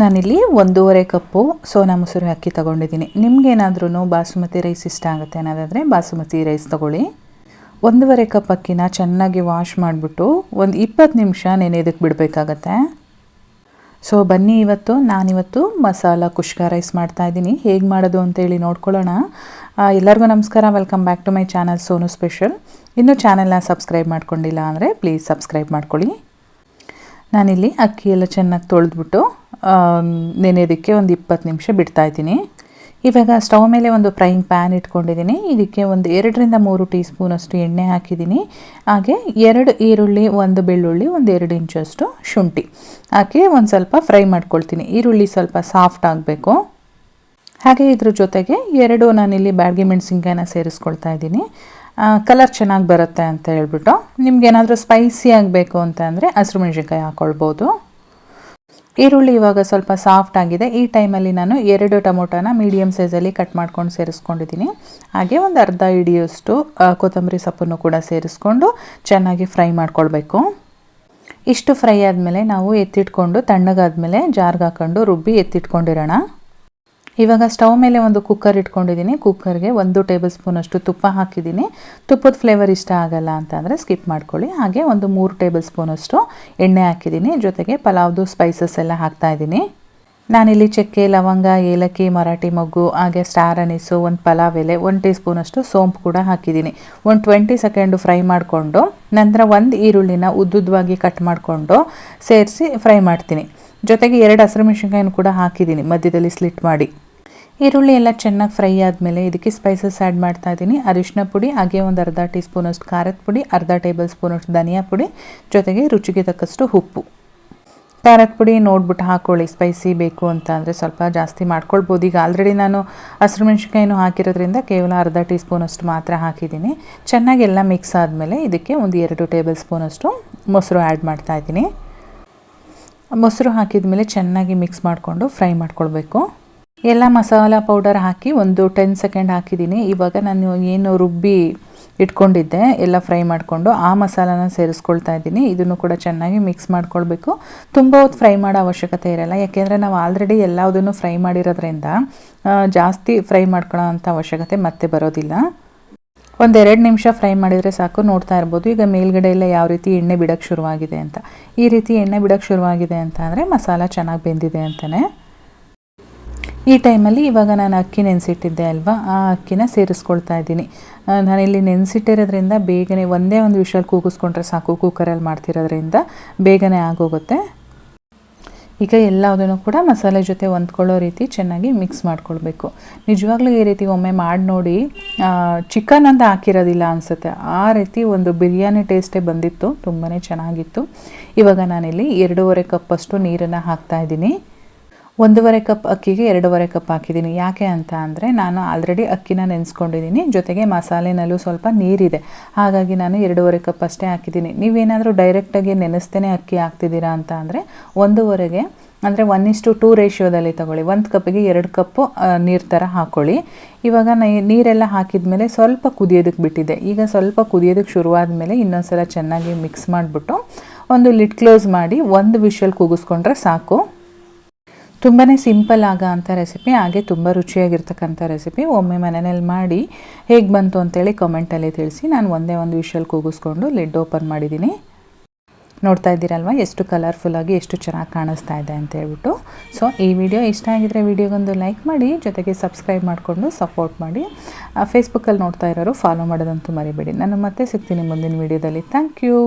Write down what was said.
ನಾನಿಲ್ಲಿ 1.5 ಕಪ್ಪು ಸೋನಾ ಮಸೂರಿ ಅಕ್ಕಿ ತೊಗೊಂಡಿದ್ದೀನಿ. ನಿಮಗೇನಾದ್ರೂ ಬಾಸುಮತಿ ರೈಸ್ ಇಷ್ಟ ಆಗುತ್ತೆ ಅನ್ನೋದಾದರೆ ಬಾಸುಮತಿ ರೈಸ್ ತೊಗೊಳ್ಳಿ. 1.5 ಕಪ್ ಅಕ್ಕಿನ ಚೆನ್ನಾಗಿ ವಾಶ್ ಮಾಡಿಬಿಟ್ಟು ಒಂದು 20 ನಿಮಿಷ ನೆನೆಯೋದಕ್ಕೆ ಬಿಡಬೇಕಾಗತ್ತೆ. ಸೊ ಬನ್ನಿ ನಾನಿವತ್ತು ಮಸಾಲ ಕುಷ್ಕ ರೈಸ್ ಮಾಡ್ತಾಯಿದ್ದೀನಿ. ಹೇಗೆ ಮಾಡೋದು ಅಂತೇಳಿ ನೋಡ್ಕೊಳ್ಳೋಣ. ಎಲ್ಲರಿಗೂ ನಮಸ್ಕಾರ, welcome back to my channel Sonu special. ಇನ್ನೂ ಚಾನಲ್ನ ಸಬ್ಸ್ಕ್ರೈಬ್ ಮಾಡ್ಕೊಂಡಿಲ್ಲ ಅಂದರೆ ಪ್ಲೀಸ್ ಸಬ್ಸ್ಕ್ರೈಬ್ ಮಾಡ್ಕೊಳ್ಳಿ. ನಾನಿಲ್ಲಿ ಅಕ್ಕಿ ಎಲ್ಲ ಚೆನ್ನಾಗಿ ತೊಳೆದ್ಬಿಟ್ಟು ನೆನೆಯೋದಕ್ಕೆ ಒಂದು 20 ನಿಮಿಷ ಬಿಡ್ತಾಯಿದ್ದೀನಿ. ಇವಾಗ ಸ್ಟವ್ ಮೇಲೆ ಒಂದು ಫ್ರೈಯಿಂಗ್ ಪ್ಯಾನ್ ಇಟ್ಕೊಂಡಿದ್ದೀನಿ. ಇದಕ್ಕೆ ಒಂದು 2-3 ಟೀ ಸ್ಪೂನಷ್ಟು ಎಣ್ಣೆ ಹಾಕಿದ್ದೀನಿ. ಹಾಗೆ 2 ಈರುಳ್ಳಿ, 1 ಬೆಳ್ಳುಳ್ಳಿ, ಒಂದು 2 ಇಂಚಷ್ಟು ಶುಂಠಿ ಹಾಕಿ ಒಂದು ಸ್ವಲ್ಪ ಫ್ರೈ ಮಾಡ್ಕೊಳ್ತೀನಿ. ಈರುಳ್ಳಿ ಸ್ವಲ್ಪ ಸಾಫ್ಟ್ ಆಗಬೇಕು. ಹಾಗೆ ಇದ್ರ ಜೊತೆಗೆ 2 ನಾನಿಲ್ಲಿ ಬ್ಯಾಡಗಿ ಮೆಣಸಿನ್ಕಾಯಿನ ಸೇರಿಸ್ಕೊಳ್ತಾ ಇದ್ದೀನಿ. ಕಲರ್ ಚೆನ್ನಾಗಿ ಬರುತ್ತೆ ಅಂತ ಹೇಳ್ಬಿಟ್ಟು. ನಿಮ್ಗೇನಾದರೂ ಸ್ಪೈಸಿ ಆಗಬೇಕು ಅಂತ ಅಂದರೆ ಹಸಿರು ಮೆಣಸಿನ್ಕಾಯಿ ಹಾಕ್ಕೊಳ್ಬೋದು. ಈರುಳ್ಳಿ ಇವಾಗ ಸ್ವಲ್ಪ ಸಾಫ್ಟ್ ಆಗಿದೆ. ಈ ಟೈಮಲ್ಲಿ ನಾನು 2 ಟೊಮೊಟೊನ ಮೀಡಿಯಮ್ ಸೈಜಲ್ಲಿ ಕಟ್ ಮಾಡ್ಕೊಂಡು ಸೇರಿಸ್ಕೊಂಡಿದ್ದೀನಿ. ಹಾಗೆ ಒಂದು ಅರ್ಧ ಹಿಡಿಯಷ್ಟು ಕೊತ್ತಂಬರಿ ಸೊಪ್ಪನ್ನು ಕೂಡ ಸೇರಿಸ್ಕೊಂಡು ಚೆನ್ನಾಗಿ ಫ್ರೈ ಮಾಡ್ಕೊಳ್ಬೇಕು. ಇಷ್ಟು ಫ್ರೈ ಆದಮೇಲೆ ನಾವು ಎತ್ತಿಟ್ಕೊಂಡು ತಣ್ಣಗಾದ್ಮೇಲೆ ಜಾರ್ಗೆ ಹಾಕ್ಕೊಂಡು ರುಬ್ಬಿ ಎತ್ತಿಟ್ಕೊಂಡಿರೋಣ. ಇವಾಗ ಸ್ಟವ್ ಮೇಲೆ ಒಂದು ಕುಕ್ಕರ್ ಇಟ್ಕೊಂಡಿದ್ದೀನಿ. ಕುಕ್ಕರ್ಗೆ 1 ಟೇಬಲ್ ಸ್ಪೂನಷ್ಟು ತುಪ್ಪ ಹಾಕಿದ್ದೀನಿ. ತುಪ್ಪದ ಫ್ಲೇವರ್ ಇಷ್ಟ ಆಗಲ್ಲ ಅಂತಂದರೆ ಸ್ಕಿಪ್ ಮಾಡ್ಕೊಳ್ಳಿ. ಹಾಗೆ ಒಂದು 3 ಟೇಬಲ್ ಸ್ಪೂನಷ್ಟು ಎಣ್ಣೆ ಹಾಕಿದ್ದೀನಿ. ಜೊತೆಗೆ ಪಲಾವ್ದು ಸ್ಪೈಸಸ್ ಎಲ್ಲ ಹಾಕ್ತಾಯಿದ್ದೀನಿ. ನಾನಿಲ್ಲಿ ಚಕ್ಕೆ, ಲವಂಗ, ಏಲಕ್ಕಿ, ಮರಾಠಿ ಮೊಗ್ಗು, ಹಾಗೆ ಸ್ಟಾರ್ ಅನೀಸು, ಒಂದು ಪಲಾವ್ ಎಲೆ, 1 ಟೀ ಸ್ಪೂನಷ್ಟು ಸೋಂಪು ಕೂಡ ಹಾಕಿದ್ದೀನಿ. ಒಂದು 20 ಸೆಕೆಂಡು ಫ್ರೈ ಮಾಡಿಕೊಂಡು ನಂತರ 1 ಈರುಳ್ಳಿನ ಉದ್ದುದ್ದವಾಗಿ ಕಟ್ ಮಾಡಿಕೊಂಡು ಸೇರಿಸಿ ಫ್ರೈ ಮಾಡ್ತೀನಿ. ಜೊತೆಗೆ 2 ಹಸಿರು ಮೆಣಸಿನ್ಕಾಯಿನೂ ಕೂಡ ಹಾಕಿದ್ದೀನಿ ಮಧ್ಯದಲ್ಲಿ ಸ್ಲಿಟ್ ಮಾಡಿ. ಈರುಳ್ಳಿ ಎಲ್ಲ ಚೆನ್ನಾಗಿ ಫ್ರೈ ಆದಮೇಲೆ ಇದಕ್ಕೆ ಸ್ಪೈಸಸ್ ಆ್ಯಡ್ ಮಾಡ್ತಾ ಇದ್ದೀನಿ. ಅರಿಶಿನ ಪುಡಿ, ಹಾಗೆ ಒಂದು ಅರ್ಧ ಟೀ ಸ್ಪೂನಷ್ಟು ಖಾರದ ಪುಡಿ, ಅರ್ಧ ಟೇಬಲ್ ಸ್ಪೂನಷ್ಟು ಧನಿಯಾ ಪುಡಿ, ಜೊತೆಗೆ ರುಚಿಗೆ ತಕ್ಕಷ್ಟು ಉಪ್ಪು. ಖಾರದ ಪುಡಿ ನೋಡ್ಬಿಟ್ಟು ಹಾಕ್ಕೊಳ್ಳಿ. ಸ್ಪೈಸಿ ಬೇಕು ಅಂತ ಅಂದರೆ ಸ್ವಲ್ಪ ಜಾಸ್ತಿ ಮಾಡ್ಕೊಳ್ಬೋದು. ಈಗ ಆಲ್ರೆಡಿ ನಾನು ಹಸಿರು ಮೆಣಸಿನ್ಕಾಯಿನೂ ಹಾಕಿರೋದ್ರಿಂದ ಕೇವಲ ಅರ್ಧ ಟೀ ಸ್ಪೂನಷ್ಟು ಮಾತ್ರ ಹಾಕಿದ್ದೀನಿ. ಚೆನ್ನಾಗಿ ಎಲ್ಲ ಮಿಕ್ಸ್ ಆದಮೇಲೆ ಇದಕ್ಕೆ ಒಂದು 2 ಟೇಬಲ್ ಸ್ಪೂನಷ್ಟು ಮೊಸರು ಆ್ಯಡ್ ಮಾಡ್ತಾಯಿದ್ದೀನಿ. ಮೊಸರು ಹಾಕಿದ ಮೇಲೆ ಚೆನ್ನಾಗಿ ಮಿಕ್ಸ್ ಮಾಡಿಕೊಂಡು ಫ್ರೈ ಮಾಡ್ಕೊಳ್ಬೇಕು. ಎಲ್ಲ ಮಸಾಲ ಪೌಡರ್ ಹಾಕಿ ಒಂದು 10 ಸೆಕೆಂಡ್ ಹಾಕಿದ್ದೀನಿ. ಇವಾಗ ನಾನು ಏನು ರುಬ್ಬಿ ಇಟ್ಕೊಂಡಿದ್ದೆ ಎಲ್ಲ ಫ್ರೈ ಮಾಡಿಕೊಂಡು ಆ ಮಸಾಲಾನ ಸೇರಿಸ್ಕೊಳ್ತಾ ಇದ್ದೀನಿ. ಇದನ್ನು ಕೂಡ ಚೆನ್ನಾಗಿ ಮಿಕ್ಸ್ ಮಾಡ್ಕೊಳ್ಬೇಕು. ತುಂಬ ಹೊತ್ತು ಫ್ರೈ ಮಾಡೋ ಅವಶ್ಯಕತೆ ಇರಲ್ಲ, ಯಾಕೆಂದರೆ ನಾವು ಆಲ್ರೆಡಿ ಎಲ್ಲದನ್ನು ಫ್ರೈ ಮಾಡಿರೋದ್ರಿಂದ ಜಾಸ್ತಿ ಫ್ರೈ ಮಾಡ್ಕೊಳ್ಳೋ ಅಂಥ ಅವಶ್ಯಕತೆ ಮತ್ತೆ ಬರೋದಿಲ್ಲ. ಒಂದು 2 ನಿಮಿಷ ಫ್ರೈ ಮಾಡಿದರೆ ಸಾಕು. ನೋಡ್ತಾ ಇರ್ಬೋದು ಈಗ ಮೇಲ್ಗಡೆ ಎಲ್ಲ ಯಾವ ರೀತಿ ಎಣ್ಣೆ ಬಿಡೋಕ್ಕೆ ಶುರುವಾಗಿದೆ ಅಂತ. ಈ ರೀತಿ ಎಣ್ಣೆ ಬಿಡೋಕ್ಕೆ ಶುರುವಾಗಿದೆ ಅಂತ ಅಂದರೆ ಮಸಾಲ ಚೆನ್ನಾಗಿ ಬೆಂದಿದೆ ಅಂತಲೇ. ಈ ಟೈಮಲ್ಲಿ ಇವಾಗ ನಾನು ಅಕ್ಕಿ ನೆನೆಸಿಟ್ಟಿದ್ದೆ ಅಲ್ವಾ, ಆ ಅಕ್ಕಿನ ಸೇರಿಸ್ಕೊಳ್ತಾ ಇದ್ದೀನಿ. ನಾನಿಲ್ಲಿ ನೆನೆಸಿಟ್ಟಿರೋದ್ರಿಂದ ಬೇಗನೆ ಒಂದೇ ಒಂದು ವಿಷಲ್ ಕೂಗಿಸ್ಕೊಂಡ್ರೆ ಸಾಕು. ಕುಕ್ಕರಲ್ಲಿ ಮಾಡ್ತಿರೋದ್ರಿಂದ ಬೇಗನೆ ಆಗೋಗುತ್ತೆ. ಈಗ ಎಲ್ಲದನ್ನು ಕೂಡ ಮಸಾಲೆ ಜೊತೆ ಹೊಂದ್ಕೊಳ್ಳೋ ರೀತಿ ಚೆನ್ನಾಗಿ ಮಿಕ್ಸ್ ಮಾಡ್ಕೊಳ್ಬೇಕು. ನಿಜವಾಗ್ಲೂ ಈ ರೀತಿ ಒಮ್ಮೆ ಮಾಡಿ ನೋಡಿ. ಚಿಕನ್ ಅಂತ ಹಾಕಿರೋದಿಲ್ಲ ಅನಿಸುತ್ತೆ, ಆ ರೀತಿ ಒಂದು ಬಿರಿಯಾನಿ ಟೇಸ್ಟೇ ಬಂದಿತ್ತು. ತುಂಬಾ ಚೆನ್ನಾಗಿತ್ತು. ಇವಾಗ ನಾನಿಲ್ಲಿ 2.5 ಕಪ್ಪಷ್ಟು ನೀರನ್ನು ಹಾಕ್ತಾಯಿದ್ದೀನಿ. 1.5 ಕಪ್ ಅಕ್ಕಿಗೆ 2.5 ಕಪ್ ಹಾಕಿದ್ದೀನಿ. ಯಾಕೆ ಅಂತ ಅಂದರೆ ನಾನು ಆಲ್ರೆಡಿ ಅಕ್ಕಿನ ನೆನೆಸ್ಕೊಂಡಿದ್ದೀನಿ. ಜೊತೆಗೆ ಮಸಾಲೆನಲ್ಲೂ ಸ್ವಲ್ಪ ನೀರಿದೆ, ಹಾಗಾಗಿ ನಾನು 2.5 ಕಪ್ ಅಷ್ಟೇ ಹಾಕಿದ್ದೀನಿ. ನೀವೇನಾದರೂ ಡೈರೆಕ್ಟಾಗಿ ನೆನೆಸ್ತೇನೆ ಅಕ್ಕಿ ಹಾಕ್ತಿದ್ದೀರಾ ಅಂತ ಅಂದರೆ 1.5ಗೆ ಅಂದರೆ 1:2 ರೇಷಿಯೋದಲ್ಲಿ ತೊಗೊಳ್ಳಿ. 1 ಕಪ್ಪಿಗೆ 2 ಕಪ್ಪು ನೀರು ಥರ ಹಾಕ್ಕೊಳ್ಳಿ. ಇವಾಗ ನೀರೆಲ್ಲ ಹಾಕಿದ ಮೇಲೆ ಸ್ವಲ್ಪ ಕುದಿಯೋದಕ್ಕೆ ಬಿಟ್ಟಿದ್ದೆ. ಈಗ ಸ್ವಲ್ಪ ಕುದಿಯೋದಕ್ಕೆ ಶುರುವಾದ ಮೇಲೆ ಇನ್ನೊಂದು ಸಲ ಚೆನ್ನಾಗಿ ಮಿಕ್ಸ್ ಮಾಡಿಬಿಟ್ಟು ಒಂದು ಲಿಡ್ ಕ್ಲೋಸ್ ಮಾಡಿ 1 ವಿಷಲ್ ಕೂಗಿಸ್ಕೊಂಡ್ರೆ ಸಾಕು. ತುಂಬಾ ಸಿಂಪಲ್ ಆಗೋ ಅಂಥ ರೆಸಿಪಿ, ಹಾಗೆ ತುಂಬ ರುಚಿಯಾಗಿರ್ತಕ್ಕಂಥ ರೆಸಿಪಿ. ಒಮ್ಮೆ ಮನೆಯಲ್ಲಿ ಮಾಡಿ ಹೇಗೆ ಬಂತು ಅಂತೇಳಿ ಕಮೆಂಟಲ್ಲಿ ತಿಳಿಸಿ. ನಾನು ಒಂದೇ ಒಂದು ವಿಷಲ್ ಕೂಗಿಸ್ಕೊಂಡು ಲಿಡ್ ಓಪನ್ ಮಾಡಿದ್ದೀನಿ. ನೋಡ್ತಾ ಇದ್ದೀರಲ್ವ ಎಷ್ಟು ಕಲರ್ಫುಲ್ಲಾಗಿ ಎಷ್ಟು ಚೆನ್ನಾಗಿ ಕಾಣಿಸ್ತಾ ಇದೆ ಅಂತ ಹೇಳ್ಬಿಟ್ಟು. ಸೊ ಈ ವಿಡಿಯೋ ಇಷ್ಟ ಆಗಿದ್ರೆ ವಿಡಿಯೋಗೊಂದು ಲೈಕ್ ಮಾಡಿ, ಜೊತೆಗೆ ಸಬ್ಸ್ಕ್ರೈಬ್ ಮಾಡಿಕೊಂಡು ಸಪೋರ್ಟ್ ಮಾಡಿ. ಫೇಸ್ಬುಕ್ಕಲ್ಲಿ ನೋಡ್ತಾ ಇರೋರು ಫಾಲೋ ಮಾಡೋದಂತೂ ಮರಿಬೇಡಿ. ನಾನು ಮತ್ತೆ ಸಿಗ್ತೀನಿ ಮುಂದಿನ ವಿಡಿಯೋದಲ್ಲಿ. Thank you.